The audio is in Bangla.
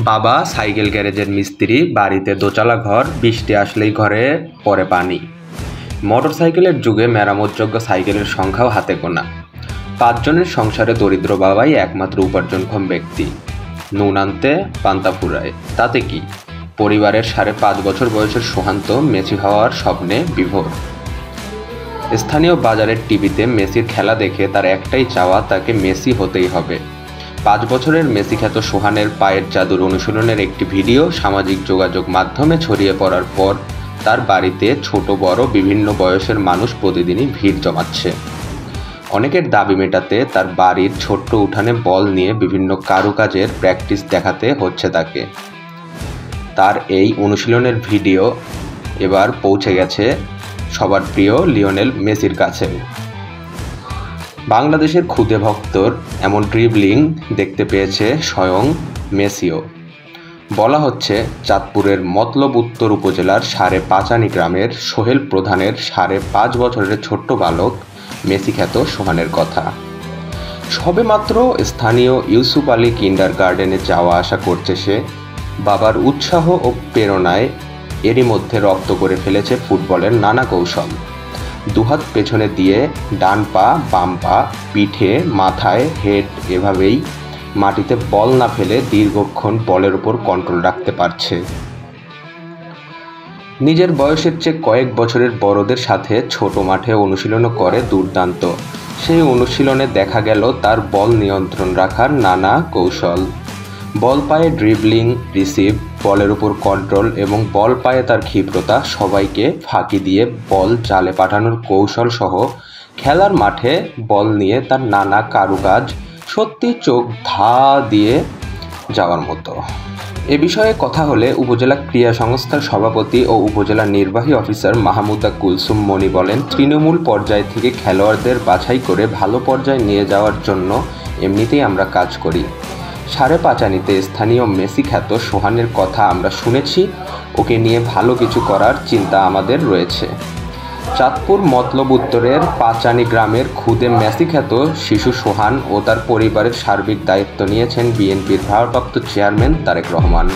বাবা সাইকেল গ্যারেজের মিস্ত্রি, বাড়িতে দোতলা ঘর, বৃষ্টি আসলেই ঘরে পড়ে পানি। মোটরসাইকেলের যুগে মেরামতযোগ্য সাইকেলের সংখ্যাও হাতে গোনা। ৫ জনের সংসারে দরিদ্র বাবাই একমাত্র উপার্জনক্ষম ব্যক্তি। নুন আনতে পান্তা ফুরায়, তাতে কি? পরিবারের ৫.৫ বছর বয়সের সুহান্ত মেসি হওয়ার স্বপ্নে বিভোর। স্থানীয় বাজারের টিভিতে মেসির খেলা দেখে তার একটাই চাওয়া, তাকে মেসি হতেই হবে। ৫ বছরের মেসি খ্যাত সোহানের পায়ের জাদুর অনুশীলনের একটি ভিডিও সামাজিক যোগাযোগ মাধ্যমে ছড়িয়ে পড়ার পর তার বাড়িতে ছোট বড় বিভিন্ন বয়সের মানুষ প্রতিদিনই ভিড় জমাচ্ছে। অনেকের দাবি মেটাতে তার বাড়ির ছোট্ট উঠানে বল নিয়ে বিভিন্ন কারুকাজের প্র্যাকটিস দেখাতে হচ্ছে তাকে। তার এই অনুশীলনের ভিডিও এবার পৌঁছে গেছে সবার প্রিয় লিওনেল মেসির কাছেও। বাংলাদেশের খুদে ভক্তর এমন ড্রিবলিং দেখতে পেয়েছে স্বয়ং মেসিও। বলা হচ্ছে, চাঁদপুরের মতলব উত্তর উপজেলার পাঁচানি গ্রামের সোহেল প্রধানের ৫.৫ বছরের ছোট্ট বালক মেসি খ্যাত সোহানের কথা। সবেমাত্র স্থানীয় ইউসুফ আলী কিন্ডার গার্ডেনে যাওয়া আসা করছে সে। বাবার উৎসাহ ও প্রেরণায় এরই মধ্যে রপ্ত করে ফেলেছে ফুটবলের নানা কৌশল। দুহাত পেছনে দিয়ে ডান পা, বাম পা, পিঠে, মাথায়, হেড, এভাবেই মাটিতে বল না ফেলে দীর্ঘক্ষণ বলের উপর কন্ট্রোল রাখতে পারছে। নিজের বয়সের চেয়ে কয়েক বছরের বড়দের সাথে ছোট মাঠে অনুশীলনও করে দুর্দান্ত। সেই অনুশীলনে দেখা গেল তার বল নিয়ন্ত্রণ রাখার নানা কৌশল। বল পায়ে ড্রিবলিং, রিসিভ, বলের উপর কন্ট্রোল এবং বল পায়ে তার ক্ষিপ্রতা, সবাইকে ফাঁকি দিয়ে বল জালে পাঠানোর কৌশল সহ খেলার মাঠে বল নিয়ে তার নানা কারুকাজ সত্যি চোখ ধা দিয়ে যাওয়ার মতো। এ বিষয়ে কথা হলে উপজেলা ক্রীড়া সংস্থার সভাপতি ও উপজেলা নির্বাহী অফিসার মাহমুদা কুলসুম মনি বলেন, তৃণমূল পর্যায় থেকে খেলোয়াড়দের বাছাই করে ভালো পর্যায়ে নিয়ে যাওয়ার জন্য এমনিতেই আমরা কাজ করি। পাঁচানিতে স্থানীয় মেসি খ্যাত সোহানের কথা আমরা শুনেছি, ওকে নিয়ে ভালো কিছু করার চিন্তা আমাদের রয়েছে। চাঁদপুর মতলব উত্তরের পাঁচানি গ্রামের খুদে মেসি খ্যাত শিশু সোহান ও তার পরিবারের সার্বিক দায়িত্ব নিয়েছেন বিএনপির ভারপ্রাপ্ত চেয়ারম্যান তারেক রহমান।